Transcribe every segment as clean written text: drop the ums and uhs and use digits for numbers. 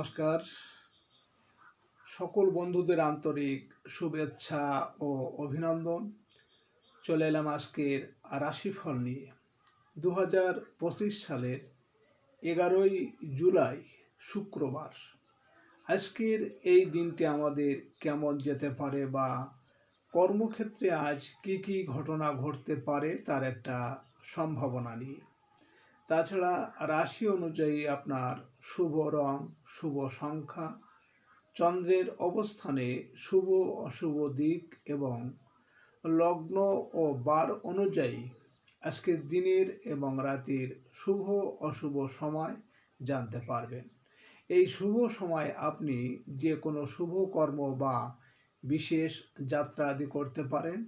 নমস্কার। সকল বন্ধুদের আন্তরিক শুভেচ্ছা ও অভিনন্দন। চলে এলাম আজকের রাশিফল নিয়ে। 2025 সালের 11ই জুলাই শুক্রবার। আজকের এই দিনটি আমাদের কেমন যেতে পারে বা কর্মক্ষেত্রে আজ কি কি ঘটনা ঘটতে পারে তার একটা সম্ভাবনা নিয়ে। তাছাড়া রাশি অনুযায়ী আপনার শুভ রং, শুভ সংখ্যা, চন্দ্রের অবস্থানে শুভ অশুভ দিক এবং লগ্ন ও বার অনুযায়ী আজকের দিনের এবং রাতের শুভ অশুভ সময় জানতে পারবেন। এই শুভ সময় আপনি যে কোনো শুভ কর্ম বা বিশেষ যাত্রা আদি করতে পারেন।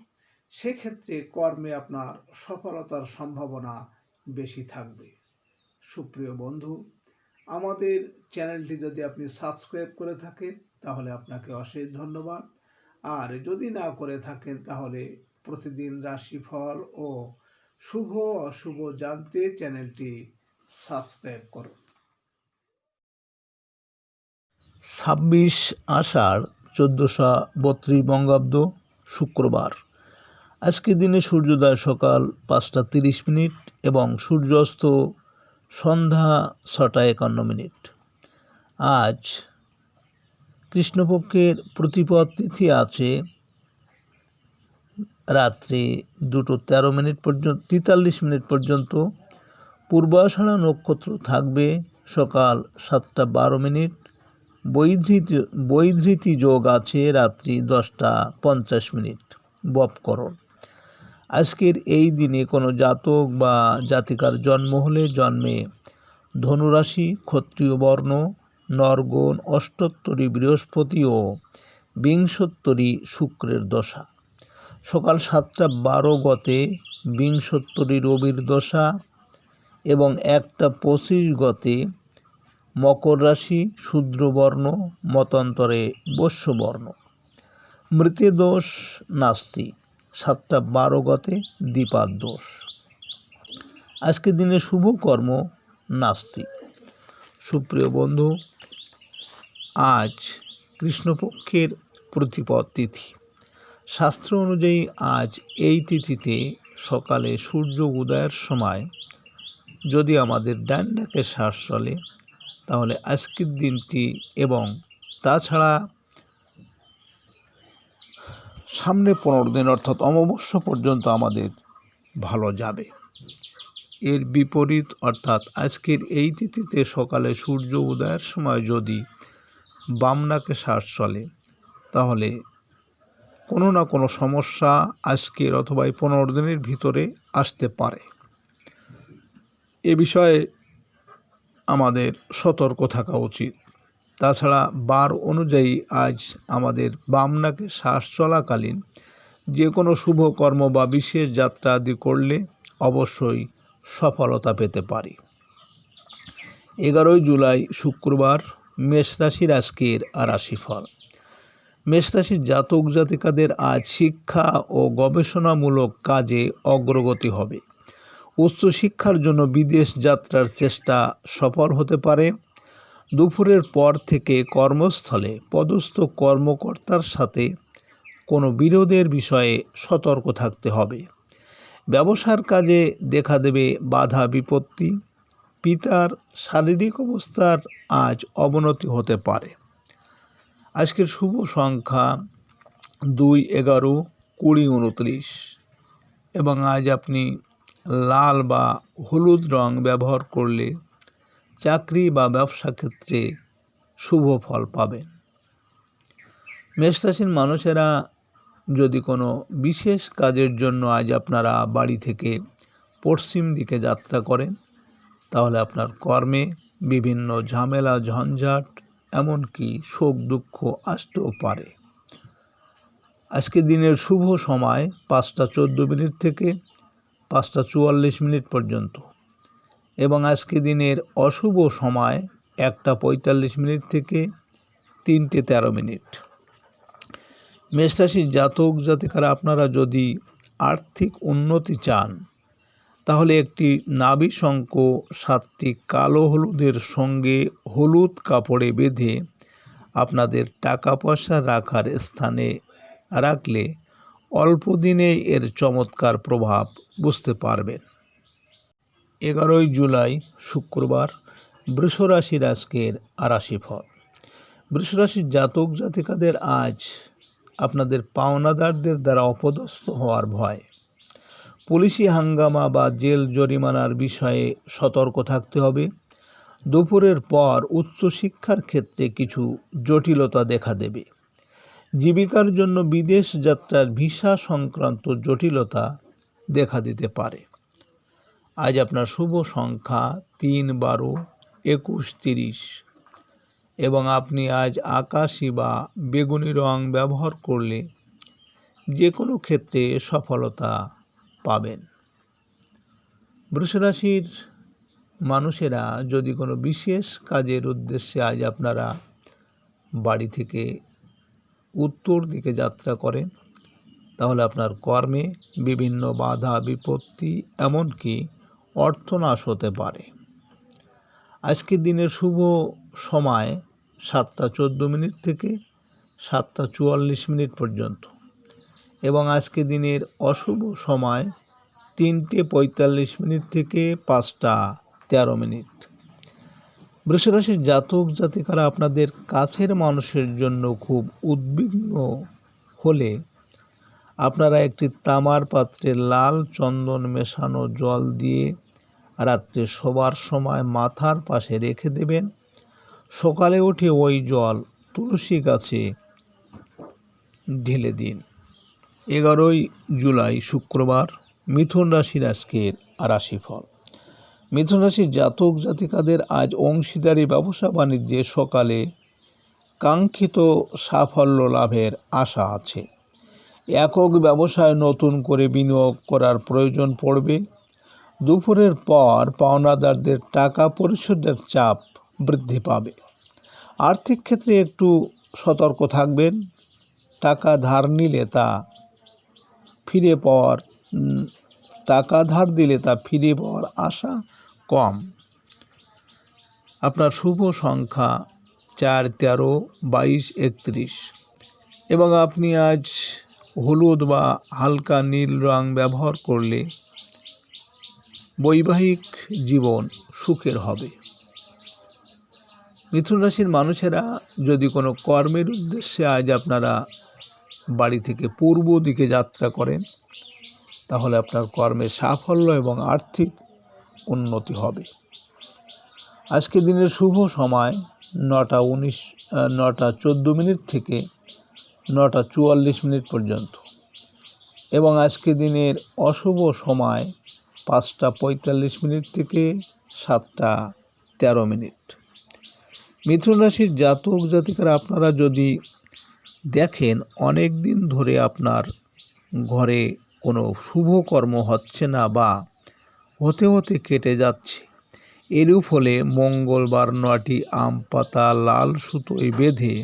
সেক্ষেত্রে কর্মে আপনার সফলতার সম্ভাবনা বেশি থাকবে। সুপ্রিয় বন্ধু, আমাদের চ্যানেলটি যদি আপনি সাবস্ক্রাইব করে থাকেন তাহলে আপনাকে অশেষ ধন্যবাদ। আর যদি না করে থাকেন তাহলে প্রতিদিন রাশিফল ও শুভ অশুভ জানতে চ্যানেলটি সাবস্ক্রাইব করুন। 26 আষাঢ় 1432 বঙ্গাব্দ শুক্রবার। আজকে দিনে সূর্যোদয় সকাল 5টা 30 এবং সূর্যাস্ত সন্ধ্যা 6টা 51। আজ কৃষ্ণপক্ষের প্রতিপদ তিথি আছে রাত্রি 2:13 পর্যন্ত 43 পর্যন্ত। পূর্বাষাঢ়া নক্ষত্র থাকবে সকাল 7টা 12। বৈধৃতি যোগ আছে রাত্রি 10টা 50। বপকরণ। আজকের এই দিনে কোনো জাতক বা জাতিকার জন্ম হলে জন্মে ধনুরাশি, ক্ষত্রিয় বর্ণ, নরগণ, অষ্টোত্তরী বৃহস্পতি ও বিংশোত্তরী শুক্রের দশা। সকাল 7টা 12 গতে বিংশোত্তরী রবির দশা এবং 1টা 25 গতে মকর রাশি, শূদ্রবর্ণ, মতান্তরে বৈশ্যবর্ণ। মৃতে দোষ নাস্তি। 7টা 12 গতে দ্বিপাদ দোষ। আজকের দিনে শুভ কর্ম নাস্তি। সুপ্রিয় বন্ধু, আজ কৃষ্ণপক্ষের প্রতিপদ তিথি। শাস্ত্র অনুযায়ী আজ এই তিথিতে সকালে সূর্য উদয়ের সময় যদি আমাদের ডান ডাকে শ্বাস চলে তাহলে আজকের দিনটি এবং তাছাড়া সামনে 15 দিন অর্থাৎ অমাবস্যা পর্যন্ত আমাদের ভালো যাবে। এর বিপরীত অর্থাৎ আজকের এই তিথিতে সকালে সূর্য উদয়ের সময় যদি বাম নাকে শ্বাস চলে তাহলে কোনো না কোনো সমস্যা আজকের অথবা এই 15 দিনের ভিতরে আসতে পারে। এ বিষয়ে আমাদের সতর্ক থাকা উচিত। তাছাড়া বার অনুযায়ী আজ আমাদের বাম নাকে শ্বাস চলাকালীন যে কোনো শুভ কর্ম বা বিশেষ যাত্রা আদি করলে অবশ্যই সফলতা পেতে পারি। 11ই জুলাই শুক্রবার। মেষ রাশির আজকের রাশিফল। মেষ রাশির জাতক জাতিকাদের আজ শিক্ষা ও গবেষণামূলক কাজে অগ্রগতি হবে। উচ্চশিক্ষার জন্য বিদেশ যাত্রার চেষ্টা সফল হতে পারে। দুপুরের পর থেকে কর্মস্থলে পদস্থ কর্মকর্তার সাথে কোনো বিরোধের বিষয়ে সতর্ক থাকতে হবে। ব্যবসার কাজে দেখা দেবে বাধা বিপত্তি। পিতার শারীরিক অবস্থার আজ অবনতি হতে পারে। আজকের শুভ সংখ্যা 2, 11, 20, 29 এবং আজ আপনি লাল বা হলুদ রং ব্যবহার করলে চাকরি বা ব্যবসা ক্ষেত্রে শুভ ফল পাবেন। মেষ রাশির মানুষেরা যদি কোনো বিশেষ কাজের জন্য আজ আপনারা বাড়ি থেকে পশ্চিম দিকে যাত্রা করেন তাহলে আপনার কর্মে বিভিন্ন ঝামেলা ঝঞ্ঝাট এমনকি শোক দুঃখ আসতেও পারে। আজকে দিনের শুভ সময় 5টা 14 থেকে 5টা 44 পর্যন্ত এবং আজকে দিনের অশুভ সময় 1টা 45 থেকে 3টে 13। মেষ রাশির জাতক জাতিকারা আপনারা যদি আর্থিক উন্নতি চান তাহলে একটি নাভি শঙ্খ 7টি কালো হলুদের সঙ্গে হলুদ কাপড়ে বেঁধে আপনাদের টাকা পয়সা রাখার স্থানে রাখলে অল্প দিনেই এর চমৎকার প্রভাব বুঝতে পারবেন। 11 জুলাই শুক্রবার বৃষ রাশির আজকের রাশিফল। বৃষ রাশির জাতক জাতিকাদের আজ আপনাদের পাওনাদারদের দ্বারা অপদস্থ হওয়ার ভয়, পুলিশি হাঙ্গামা বা জেল জরিমানার বিষয়ে সতর্ক থাকতে হবে। দুপুরের পর উচ্চশিক্ষার ক্ষেত্রে কিছু জটিলতা দেখা দেবে। জীবিকার জন্য বিদেশ যাত্রার ভিসা সংক্রান্ত জটিলতা দেখা দিতে পারে। আজ আপনার শুভ সংখ্যা 3, 12, 21, 30 এবং আপনি আজ আকাশি বা বেগুনি রং ব্যবহার করলে যে কোনো ক্ষেত্রে সফলতা পাবেন। বৃষ রাশির মানুষেরা যদি কোনো বিশেষ কাজের উদ্দেশ্যে আজ আপনারা বাড়ি থেকে উত্তর দিকে যাত্রা করেন, তাহলে আপনার কর্মে বিভিন্ন বাধা বিপত্তি এমনকি অর্থনাশ হতে পারে। আজকের দিনের শুভ সময় 7টা 14 থেকে 7টা 44 পর্যন্ত এবং আজকের দিনের অশুভ সময় 3টে 45 থেকে 5টা 13। বৃষ রাশির জাতক জাতিকারা আপনাদের কাছের মানুষের জন্য খুব উদ্বিগ্ন হলে আপনারা একটি তামার পাত্রে লাল চন্দন মেশানো জল দিয়ে রাত্রে শোবার সময় মাথার পাশে রেখে দেবেন। সকালে উঠে ওই জল তুলসী গাছে ঢেলে দিন। 11 জুলাই শুক্রবার মিথুন রাশির আজকের রাশিফল। মিথুন রাশির জাতক জাতিকাদের আজ অংশীদারি ব্যবসা বাণিজ্যে সকালে কাঙ্ক্ষিত সাফল্য লাভের আশা আছে। একক ব্যবসায় নতুন করে বিনিয়োগ করার প্রয়োজন পড়বে। দুপুরের পর পাওনাদারদের টাকা পরিশোধের চাপ বৃদ্ধি পাবে। আর্থিক ক্ষেত্রে একটু সতর্ক থাকবেন। টাকা ধার দিলে তা ফিরে পাওয়ার আশা কম। আপনার শুভ সংখ্যা 4, 13, 22, 31 এবং আপনি আজ হলুদ বা হালকা নীল রং ব্যবহার করলে বৈবাহিক জীবন সুখের হবে। মিথুন রাশির মানুষেরা যদি কোনো কর্মের উদ্দেশ্যে আজ আপনারা বাড়ি থেকে পূর্ব দিকে যাত্রা করেন, তাহলে আপনার কর্মে সাফল্য এবং আর্থিক উন্নতি হবে। আজকের দিনের শুভ সময় 9টা 14 থেকে 9টা 44 পর্যন্ত এবং আজকের দিনের অশুভ সময় 5টা 45 থেকে 7টা 13। মিথুন রাশির জাতক জাতিকারা আপনারা যদি দেখেন অনেক দিন ধরে আপনার ঘরে কোনো শুভ কর্ম হচ্ছে না বা হতে হতে কেটে যাচ্ছে, এরূপ হলে মঙ্গলবার 9টি আম পাতা লাল সুতোয় বেঁধে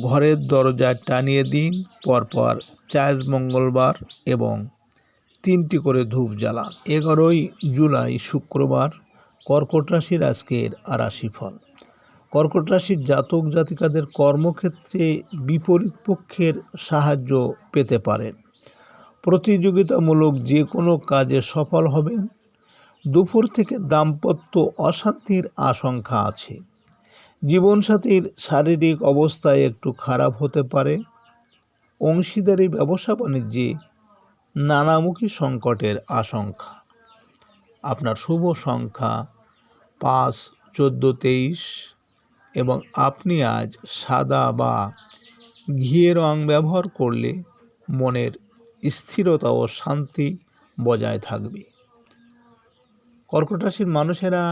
ঘরের দরজায় টানিয়ে দিন। পরপর 4 মঙ্গলবার এবং 3টি করে ধূপ জ্বালান। 11 জুলাই শুক্রবার কর্কট রাশির আজকের রাশিফল। কর্কট রাশির জাতক জাতিকাদের কর্মক্ষেত্রে বিপরীত পক্ষের সাহায্য পেতে পারেন। প্রতিযোগিতামূলক যে কোনো কাজে সফল হবেন। দুপুর থেকে দাম্পত্য অশান্তির আশঙ্কা আছে। জীবনসাথীর শারীরিক অবস্থায় একটু খারাপ হতে পারে। অংশীদারি ব্যবসা বাণিজ্যে নানামুখী সংকটের আশঙ্কা। আপনার শুভ সংখ্যা 5, 14, 23 এবং আপনি আজ সাদা বা ঘিয়ে রং ব্যবহার করলে মনের স্থিরতা ও শান্তি বজায় থাকবে। কর্কট রাশির মানুষেরা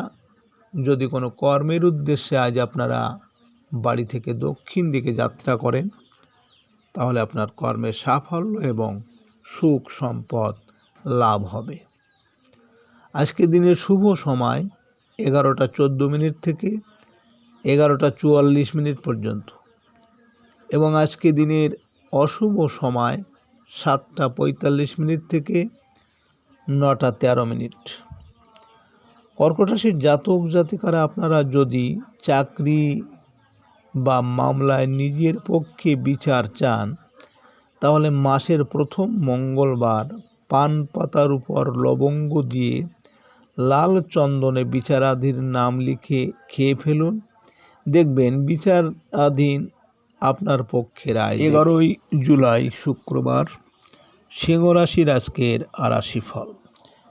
যদি কোনো কর্মের উদ্দেশ্যে আজ আপনারা বাড়ি থেকে দক্ষিণ দিকে যাত্রা করেন, তাহলে আপনার কর্মের সাফল্য এবং সুখ সম্পদ লাভ হবে। আজকের দিনের শুভ সময় 11টা 14 থেকে 11টা 44 পর্যন্ত এবং আজকে দিনের অশুভ সময় 7টা 45 থেকে 9:13। কর্কট রাশির জাতক জাতিকারা আপনারা যদি চাকরি বা মামলায় নিজের পক্ষে বিচার চান, তাহলে মাসের প্রথম মঙ্গলবার পান পাতার উপর লবঙ্গ দিয়ে লাল চন্দনে বিচারাধীন নাম লিখে খেয়ে ফেলুন। দেখবেন বিচারাধীন আপনার পক্ষে রায়। 11 জুলাই শুক্রবার সিংহ রাশির আজকের রাশিফল।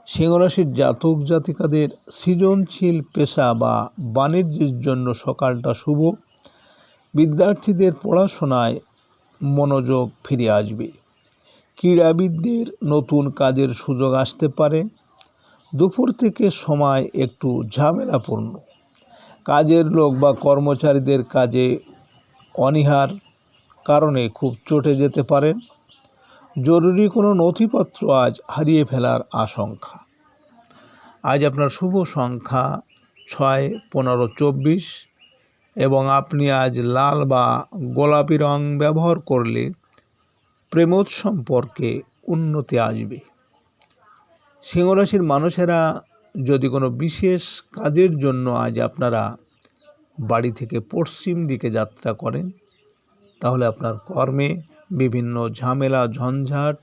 সিংহ রাশির জাতক জাতিকাদের সৃজনশীল পেশা বা বাণিজ্যের জন্য সকালটা শুভ। বিদ্যার্থীদের পড়াশোনায় মনোযোগ ফিরে আসবে। ক্রীড়াবিদদের নতুন কাজের সুযোগ আসতে পারে। দুপুর থেকে সময় একটু ঝামেলাপূর্ণ। কাজের লোক বা কর্মচারীদের কাজে অনীহার কারণে খুব চটে যেতে পারেন। জরুরি কোনো নথিপত্র আজ হারিয়ে ফেলার আশঙ্কা। আজ আপনার শুভ সংখ্যা 6, 15, 24 এবং আপনি আজ লাল বা গোলাপি রং ব্যবহার করলে প্রেমোৎ সম্পর্কে উন্নতি আসবে। সিংহ রাশির মানুষেরা যদি কোনো বিশেষ কাজের জন্য আজ আপনারা বাড়ি থেকে পশ্চিম দিকে যাত্রা করেন, তাহলে আপনার কর্মে বিভিন্ন ঝামেলা ঝঞ্ঝাট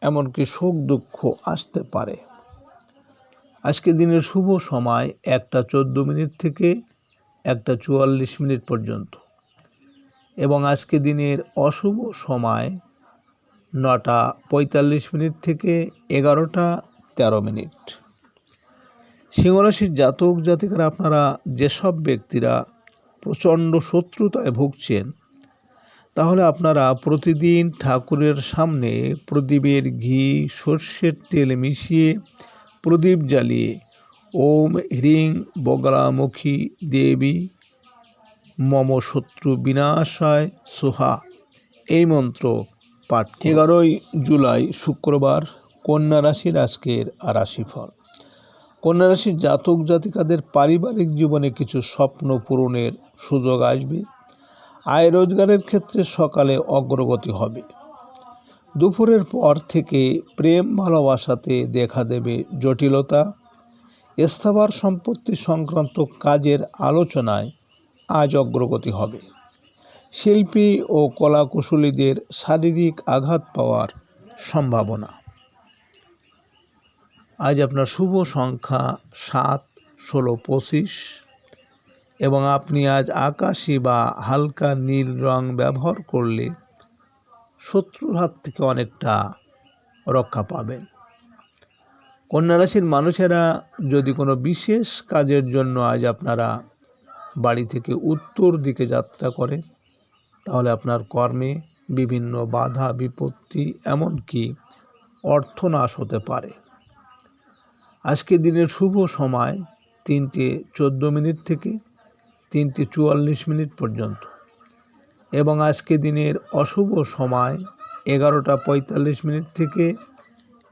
এমনকি সুখ দুঃখ আসতে পারে। আজকে দিনের শুভ সময় 1:14 থেকে 1:44 পর্যন্ত এবং আজকে দিনের অশুভ সময় 9:45 থেকে 11:13। সিংহ রাশির জাতক জাতিকারা আপনারা যেসব ব্যক্তিরা প্রচণ্ড শত্রুতায় ভুগছেন, তাহলে আপনারা প্রতিদিন ঠাকুরের সামনে প্রদীপের ঘি সর্ষের তেল মিশিয়ে প্রদীপ জ্বালিয়ে ওম হ্রিং বগলামুখী দেবী মম শত্রু বিনাশায় সোহা এই মন্ত্র পাঠ। 11 জুলাই শুক্রবার কন্যা রাশির আজকের রাশিফল। কন্যা রাশির জাতক জাতিকাদের পারিবারিক জীবনে কিছু স্বপ্ন পূরণের সুযোগ আসবে। আয় রোজগারের ক্ষেত্রে সকালে অগ্রগতি হবে। দুপুরের পর থেকে প্রেম ভালোবাসাতে দেখা দেবে জটিলতা। স্থাবর সম্পত্তি সংক্রান্ত কাজের আলোচনায় আজ অগ্রগতি হবে। শিল্পী ও কলাকুশলীদের শারীরিক আঘাত পাওয়ার সম্ভাবনা। আজ আপনার শুভ সংখ্যা 7, 16, 25 এবং আপনি আজ আকাশি বা হালকা নীল রং ব্যবহার করলে শত্রুর হাত থেকে অনেকটা রক্ষা পাবেন। কন্যা রাশির মানুষেরা যদি কোনো বিশেষ কাজের জন্য আজ আপনারা বাড়ি থেকে উত্তর দিকে যাত্রা করেন, তাহলে আপনার কর্মে বিভিন্ন বাধা বিপত্তি এমনকি অর্থনাশ হতে পারে। আজকে দিনের শুভ সময় 3:14 থেকে 3:44 পর্যন্ত এবং আজকে দিনের অশুভ সময় 11:45 থেকে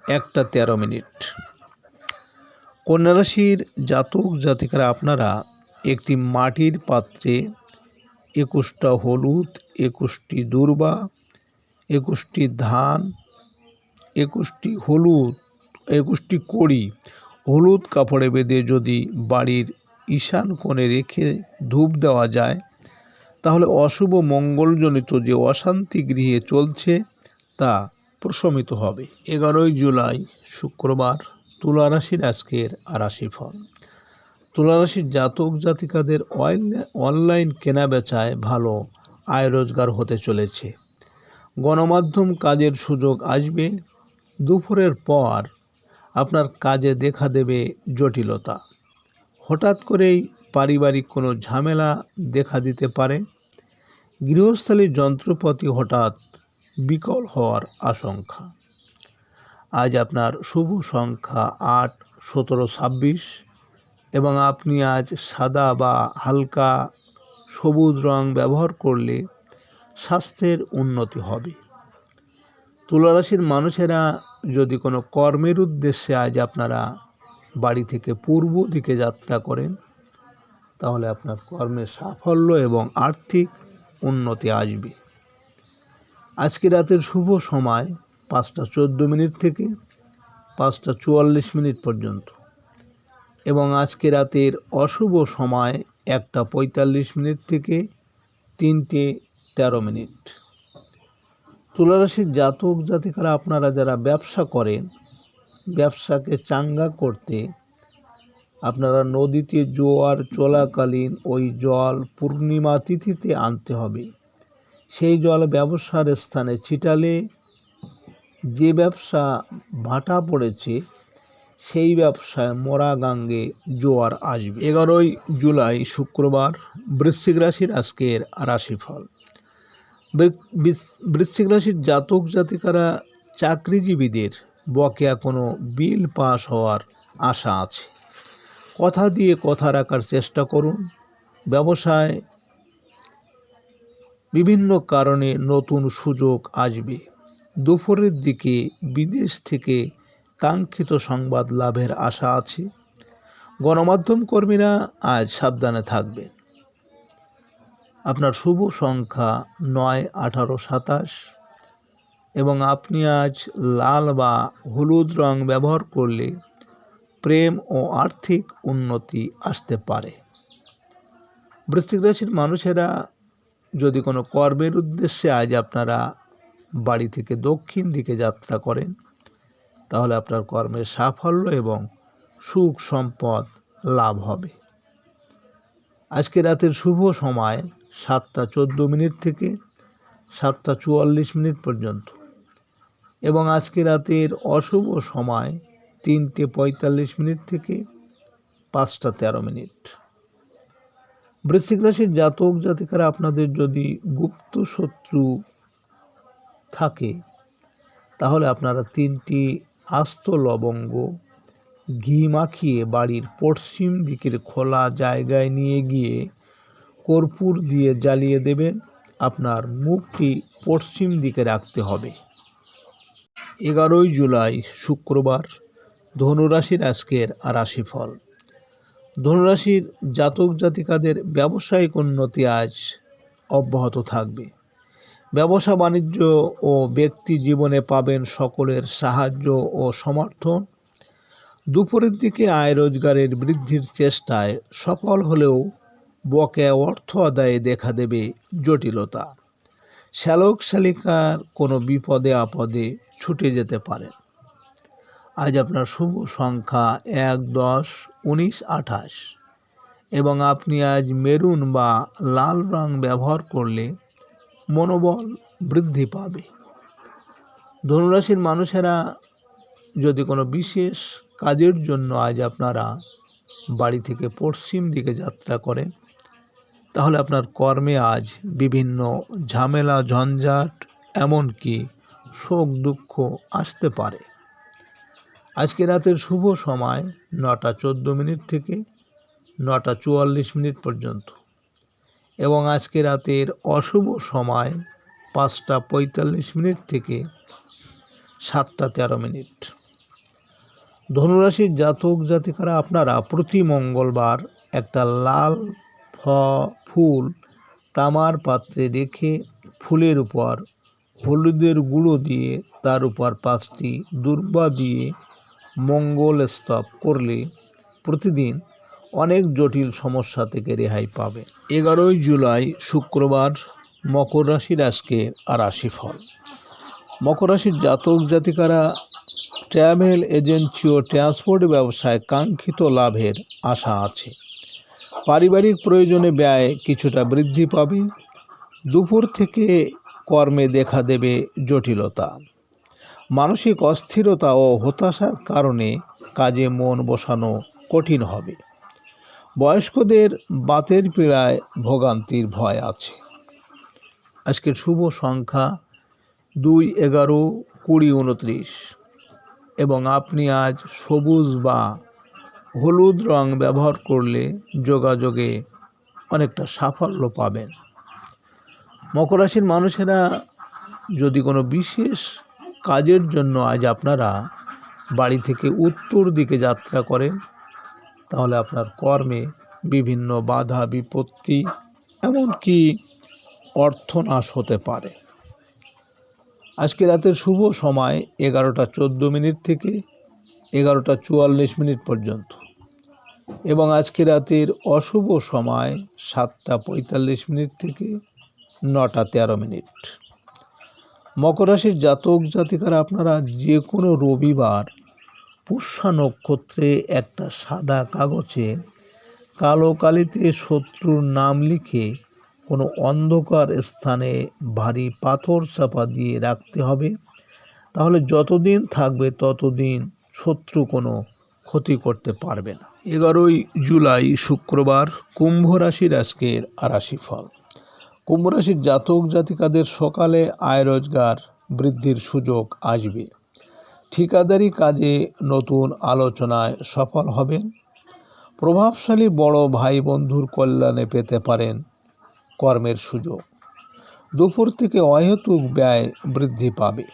1:13। কন্যা রাশির জাতক জাতিকারা আপনারা একটি মাটির পাত্রে 21টা হলুদ, 21টি দূর্বা, 21টি ধান, 21টি কড়ি হলুদ কাপড়ে বেঁধে যদি বাড়ির ঈশান কোণে রেখে ধূপ দেওয়া যায়, তাহলে অশুভ মঙ্গলজনিত যে অশান্তি গৃহে চলছে তা প্রশমিত হবে। 11 জুলাই শুক্রবার তুলা রাশির আজকের রাশিফল। তুলা রাশির জাতক জাতিকাদের অনলাইন কেনাবেচায় ভালো আয় রোজগার হতে চলেছে। গণমাধ্যম কাজের সুযোগ আসবে। দুপুরের পর আপনার কাজে দেখা দেবে জটিলতা। হঠাৎ করেই পারিবারিক কোনো ঝামেলা দেখা দিতে পারে। গৃহস্থালির যন্ত্রপাতি হঠাৎ বিকল হওয়ার আশঙ্কা। আজ আপনার শুভ সংখ্যা 8, 17, 26 এবং আপনি আজ সাদা বা হালকা সবুজ রং ব্যবহার করলে স্বাস্থ্যের উন্নতি হবে। তুলা রাশির মানুষেরা যদি কোনো কর্মের উদ্দেশ্যে আজ আপনারা বাড়ি থেকে পূর্ব দিকে যাত্রা করেন, তাহলে আপনার কর্মের সাফল্য এবং আর্থিক উন্নতি আসবে। আজকে রাতের শুভ সময় 5:14 থেকে 5:44 পর্যন্ত। এবং আজকে রাতের অশুভ সময় 1:45 থেকে 3:13। তুলা রাশির জাতক জাতিকারা আপনারা যারা ব্যবসা করেন, ব্যবসাকে চাঙ্গা করতে আপনারা নদীতে জোয়ার চলাকালীন ওই জল পূর্ণিমা তিথিতে আনতে হবে। সেই জল ব্যবসার স্থানে ছিটালে যে ব্যবসা ভাটা পড়েছে সেই ব্যবসায় মরা গাঙ্গে জোয়ার আসবে। 11 জুলাই শুক্রবার বৃশ্চিক রাশির আজকের রাশিফল। বৃশ্চিক রাশির জাতক জাতিকারা চাকরিজীবীদের বকেয়া কোনো বিল পাস হওয়ার আশা আছে। কথা দিয়ে কথা রাখার চেষ্টা করুন। ব্যবসায় বিভিন্ন কারণে নতুন সুযোগ আসবে। দুপুরের দিকে বিদেশ থেকে কাঙ্ক্ষিত সংবাদ লাভের আশা আছে। গণমাধ্যম কর্মীরা আজ সাবধানে থাকবেন। আপনার শুভ সংখ্যা 9, 18, 27 এবং আপনি আজ লাল বা হলুদ রং ব্যবহার করলে প্রেম ও আর্থিক উন্নতি আসতে পারে। বৃশ্চিক রাশির মানুষেরা যদি কোনো কর্মের উদ্দেশ্যে আজ আপনারা বাড়ি থেকে দক্ষিণ দিকে যাত্রা করেন, তাহলে আপনার কর্মের সাফল্য এবং সুখ সম্পদ লাভ হবে। আজকে রাতের শুভ সময় 7:14 থেকে 7:44 পর্যন্ত এবং আজকে রাতের অশুভ সময় 3:45 থেকে 5:13। বৃশ্চিক রাশির জাতক জাতিকারা আপনাদের যদি গুপ্ত শত্রু থাকে তাহলে আপনারা 3টি আস্ত লবঙ্গ ঘি মাখিয়ে বাড়ির পশ্চিম দিকের খোলা জায়গায় নিয়ে গিয়ে কর্পূর দিয়ে জ্বালিয়ে দেবেন। আপনার মুখটি পশ্চিম দিকে রাখতে হবে। 11 জুলাই শুক্রবার ধনুরাশির আজকের রাশিফল। ধনুরাশির জাতক জাতিকাদের ব্যবসায়িক উন্নতি আজ অব্যাহত থাকবে। ব্যবসা বাণিজ্য ও ব্যক্তি জীবনে পাবেন সকলের সাহায্য ও সমর্থন। দুপুরের দিকে আয় রোজগারের বৃদ্ধির চেষ্টায় সফল হলেও বকেয়া অর্থ আদায়ে দেখা দেবে জটিলতা। শ্যালক শ্যালিকার কোনো বিপদে আপদে ছুটে যেতে পারেন। আজ আপনার শুভ সংখ্যা 1, 10, 19, 28 এবং আপনি আজ মেরুন বা লাল রং ব্যবহার করলে মনোবল বৃদ্ধি পাবে। ধনুরাশির মানুষেরা যদি কোনো বিশেষ কাজের জন্য আজ আপনারা বাড়ি থেকে পশ্চিম দিকে যাত্রা করেন, তাহলে আপনার কর্মে আজ বিভিন্ন ঝামেলা ঝঞ্ঝাট এমনকি শোক দুঃখ আসতে পারে। আজকে রাতের শুভ সময় 9:14 থেকে 9:44 পর্যন্ত এবং আজকে রাতের অশুভ সময় 5:45 থেকে 7:13। ধনুরাশির জাতক জাতিকারা আপনারা প্রতি মঙ্গলবার একটা লাল ফুল তামার পাত্রে রেখে ফুলের উপর হলুদের গুঁড়ো দিয়ে তার উপর 5টি দুর্বা দিয়ে মঙ্গল স্তব করলে প্রতিদিন অনেক জটিল সমস্যা থেকে রেহাই পাবে। 11 জুলাই শুক্রবার মকর রাশির আজকের রাশিফল। মকর রাশির জাতক জাতিকারা ট্রাভেল এজেন্সি ও ট্রান্সপোর্ট ব্যবসায় কাঙ্ক্ষিত লাভের আশা আছে। পারিবারিক প্রয়োজনে ব্যয় কিছুটা বৃদ্ধি পাবে। দুপুর থেকে কর্মে দেখা দেবে জটিলতা। মানসিক অস্থিরতা ও হতাশার কারণে কাজে মন বসানো কঠিন হবে। বয়স্কদের বাতের পীড়ায় ভোগান্তির ভয় আছে। আজকের শুভ সংখ্যা 2, 11, 20, 29 এবং আপনি আজ সবুজ বা হলুদ রং ব্যবহার করলে যোগাযোগে অনেকটা সাফল্য পাবেন। মকর রাশির মানুষেরা যদি কোনো বিশেষ কাজের জন্য আজ আপনারা বাড়ি থেকে উত্তর দিকে যাত্রা করেন, তাহলে আপনার কর্মে বিভিন্ন বাধা বিপত্তি এমনকি অর্থনাশ হতে পারে। আজকে রাতের শুভ সময় 11:14 থেকে 11:44 পর্যন্ত এবং আজকে রাতের অশুভ সময় 7:45 থেকে 9:13। মকর রাশির জাতক জাতিকারা আপনারা যে কোনো রবিবার পুষ্যা নক্ষত্রে একটা সাদা কাগজে কালো কালিতে শত্রুর নাম লিখে কোনো অন্ধকার স্থানে ভারী পাথর চাপা দিয়ে রাখতে হবে। তাহলে যতদিন থাকবে ততদিন শত্রু কোনো ক্ষতি করতে পারবে না। 11 জুলাই শুক্রবার কুম্ভ রাশির আজকের রাশিফল। কুম্ভ রাশির জাতক জাতিকাদের সকালে আয় রোজগার বৃদ্ধির সুযোগ আসবে। ঠিকাদারি কাজে নতুন আলোচনায় সফল হবেন। প্রভাবশালী বড় ভাই বন্ধুর কল্যাণে পেতে পারেন কর্মের সুযোগ। দুপুর থেকে অহেতুক ব্যয় বৃদ্ধি পাবে।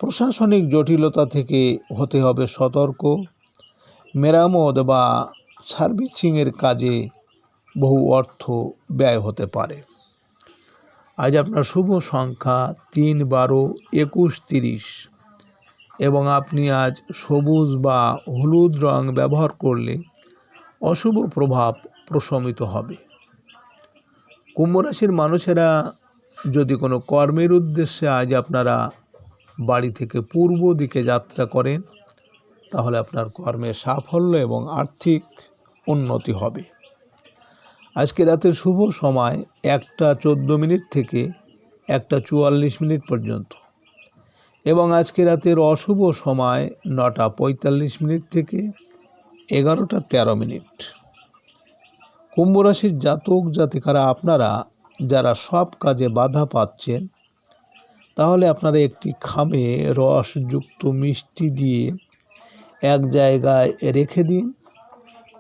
প্রশাসনিক জটিলতা থেকে হতে হবে সতর্ক। মেরামত বা সার্ভিসিংয়ের কাজে বহু অর্থ ব্যয় হতে পারে। আজ আপনার শুভ সংখ্যা 3, 12, 21, 30 এবং আপনি আজ সবুজ বা হলুদ রং ব্যবহার করলে অশুভ প্রভাব প্রশমিত হবে। কুম্ভ রাশির মানুষেরা যদি কোনো কর্মের উদ্দেশ্যে আজ আপনারা বাড়ি থেকে পূর্ব দিকে যাত্রা করেন তাহলে আপনার কর্মের সাফল্য এবং আর্থিক উন্নতি হবে। আজকে রাতের শুভ সময় 1:14 থেকে 1:44 পর্যন্ত এবং আজকে রাতের অশুভ সময় 9:45 থেকে 11:13। কুম্ভ রাশির জাতক জাতিকারা আপনারা যারা সব কাজে বাধা পাচ্ছেন তাহলে আপনারা একটি খামে রসযুক্ত মিষ্টি দিয়ে এক জায়গায় রেখে দিন।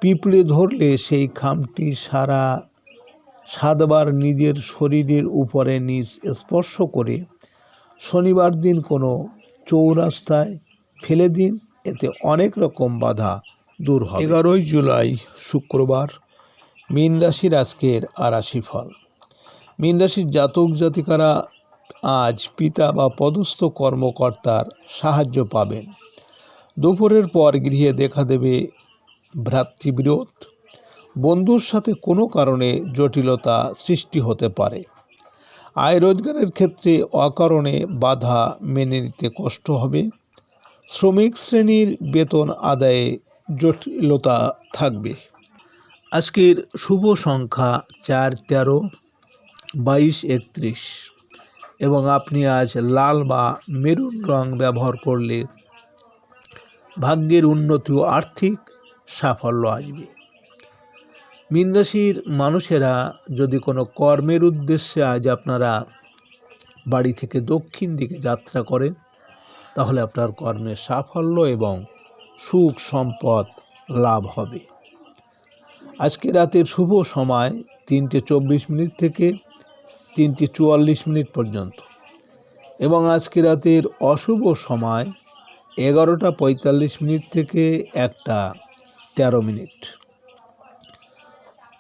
পিঁপড়ে ধরলে সেই খামটি 7বার নিজের শরীরের উপরে নিজ স্পর্শ করে শনিবার দিন কোনো চৌরাস্তায় ফেলে দিন। এতে অনেক রকম বাধা দূর হবে। 11 জুলাই শুক্রবার মীন রাশির আজকের রাশিফল। মীন রাশির জাতক জাতিকারা আজ পিতা বা পদস্থ কর্মকর্তার সাহায্য পাবেন। দুপুরের পর গৃহে দেখা দেবে ভ্রাতৃবিরোধ। বন্ধুর সাথে কোনো কারণে জটিলতা সৃষ্টি হতে পারে। আয় রোজগারের ক্ষেত্রে অকারণে বাধা মেনে নিতে কষ্ট হবে। শ্রমিক শ্রেণীর বেতন আদায়ে জটিলতা থাকবে। আজকের শুভ সংখ্যা 4, 13, 22, 31 এবং আপনি আজ লাল বা মেরুন রং ব্যবহার করলে ভাগ্যের উন্নতি ও আর্থিক সাফল্য আসবে। মীন রাশির মানুষেরা যদি কোনো কর্মের উদ্দেশ্যে আজ আপনারা বাড়ি থেকে দক্ষিণ দিকে যাত্রা করেন তাহলে আপনার কর্মের সাফল্য এবং সুখ সম্পদ লাভ হবে। আজকে রাতের শুভ সময় 3:24 থেকে 3:44 পর্যন্ত এবং আজকে রাতের অশুভ সময় 11:45 থেকে 1:13।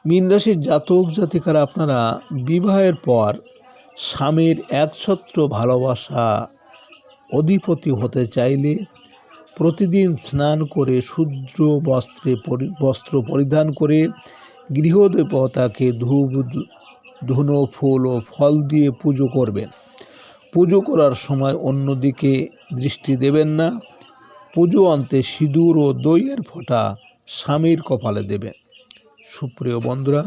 মীন রাশির জাতক জাতিকারা আপনারা বিবাহের পর স্বামীর একছত্র ভালোবাসা অধিপতি হতে চাইলে প্রতিদিন স্নান করে শুদ্ধ বস্ত্র পরিধান করে গৃহদেবতাকে ধূপ ধুনো ফুল ও ফল দিয়ে পুজো করবেন। পুজো করার সময় অন্যদিকে দৃষ্টি দেবেন না। পুজো অন্তে সিঁদুর ও দইয়ের ফোঁটা স্বামীর কপালে দেবেন। সুপ্রিয় বন্ধুরা,